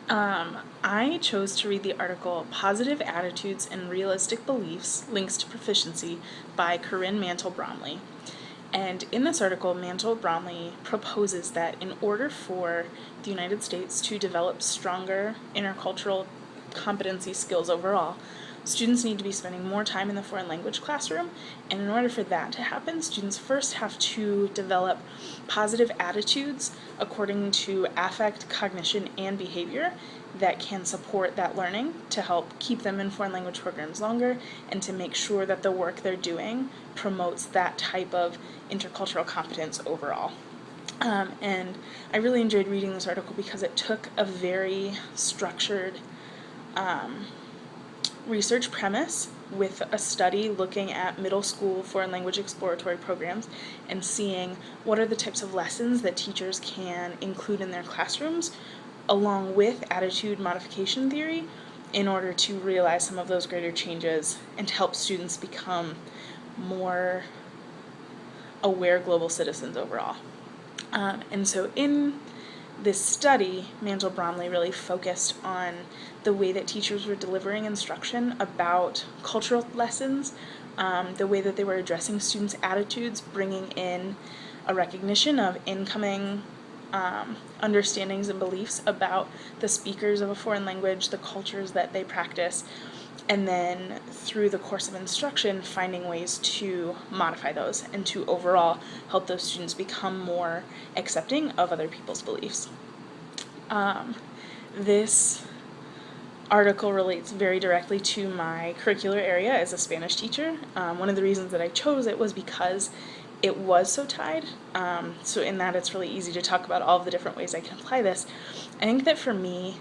I chose to read the article Positive Attitudes and Realistic Beliefs, Links to Proficiency by Corinne Mantle-Bromley. And in this article, Mantle-Bromley proposes that in order for the United States to develop stronger intercultural competency skills overall, students need to be spending more time in the foreign language classroom, and in order for that to happen, students first have to develop positive attitudes according to affect, cognition, and behavior that can support that learning to help keep them in foreign language programs longer and to make sure that the work they're doing promotes that type of intercultural competence overall. And I really enjoyed reading this article because it took a very structured research premise with a study looking at middle school foreign language exploratory programs and seeing what are the types of lessons that teachers can include in their classrooms along with attitude modification theory in order to realize some of those greater changes and to help students become more aware global citizens overall. And so in this study, Mantle-Bromley really focused on the way that teachers were delivering instruction about cultural lessons, the way that they were addressing students' attitudes, bringing in a recognition of incoming understandings and beliefs about the speakers of a foreign language, the cultures that they practice, and then through the course of instruction, finding ways to modify those and to overall help those students become more accepting of other people's beliefs. This article relates very directly to my curricular area as a Spanish teacher. One of the reasons that I chose it was because it was so tied. So in that it's really easy to talk about all of the different ways I can apply this. I think that for me,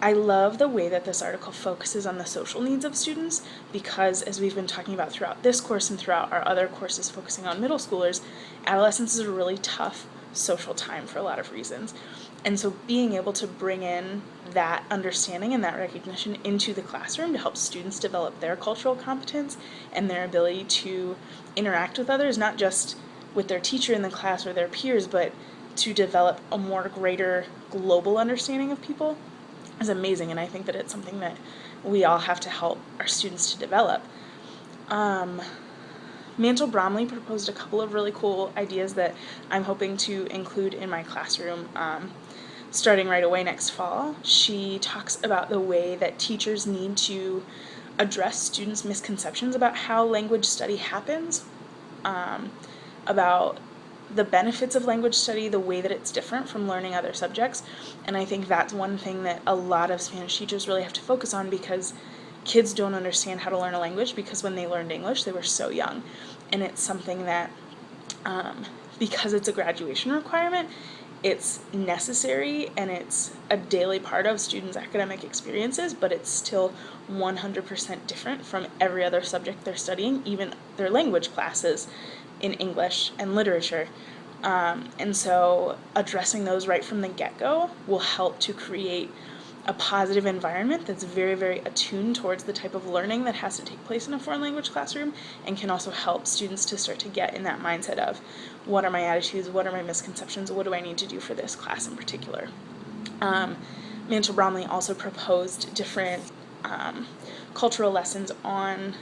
I love the way that this article focuses on the social needs of students because, as we've been talking about throughout this course and throughout our other courses focusing on middle schoolers, adolescence is a really tough social time for a lot of reasons. And so being able to bring in that understanding and that recognition into the classroom to help students develop their cultural competence and their ability to interact with others, not just with their teacher in the class or their peers, but to develop a more greater global understanding of people is amazing, and I think that it's something that we all have to help our students to develop. Mantle-Bromley proposed a couple of really cool ideas that I'm hoping to include in my classroom starting right away next fall. She talks about the way that teachers need to address students' misconceptions about how language study happens, about the benefits of language study, the way that it's different from learning other subjects, and I think that's one thing that a lot of Spanish teachers really have to focus on because kids don't understand how to learn a language because when they learned English they were so young, and it's something that because it's a graduation requirement, it's necessary and it's a daily part of students' academic experiences, but it's still 100% different from every other subject they're studying, even their language classes in English and literature. And so addressing those right from the get-go will help to create a positive environment that's very, very attuned towards the type of learning that has to take place in a foreign language classroom, and can also help students to start to get in that mindset of what are my attitudes, what are my misconceptions, what do I need to do for this class in particular. Mantle-Bromley also proposed different cultural lessons on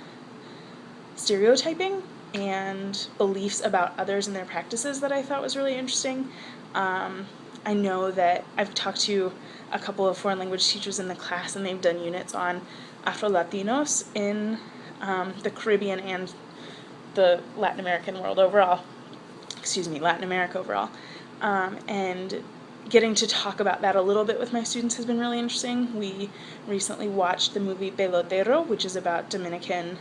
stereotyping and beliefs about others and their practices that I thought was really interesting. I know that I've talked to a couple of foreign language teachers in the class, and they've done units on Afro-Latinos in the Caribbean and the Latin American world overall. Latin America overall. And getting to talk about that a little bit with my students has been really interesting. We recently watched the movie Pelotero, which is about Dominican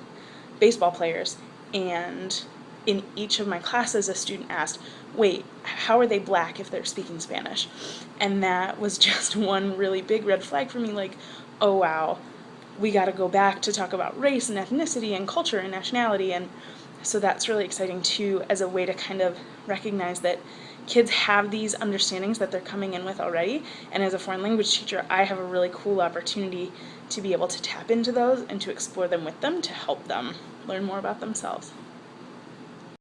baseball players, and in each of my classes a student asked, wait, how are they black if they're speaking Spanish? And that was just one really big red flag for me, like, oh wow, we got to go back to talk about race and ethnicity and culture and nationality. And so that's really exciting too, as a way to kind of recognize that kids have these understandings that they're coming in with already, and as a foreign language teacher I have a really cool opportunity to be able to tap into those and to explore them with them to help them learn more about themselves.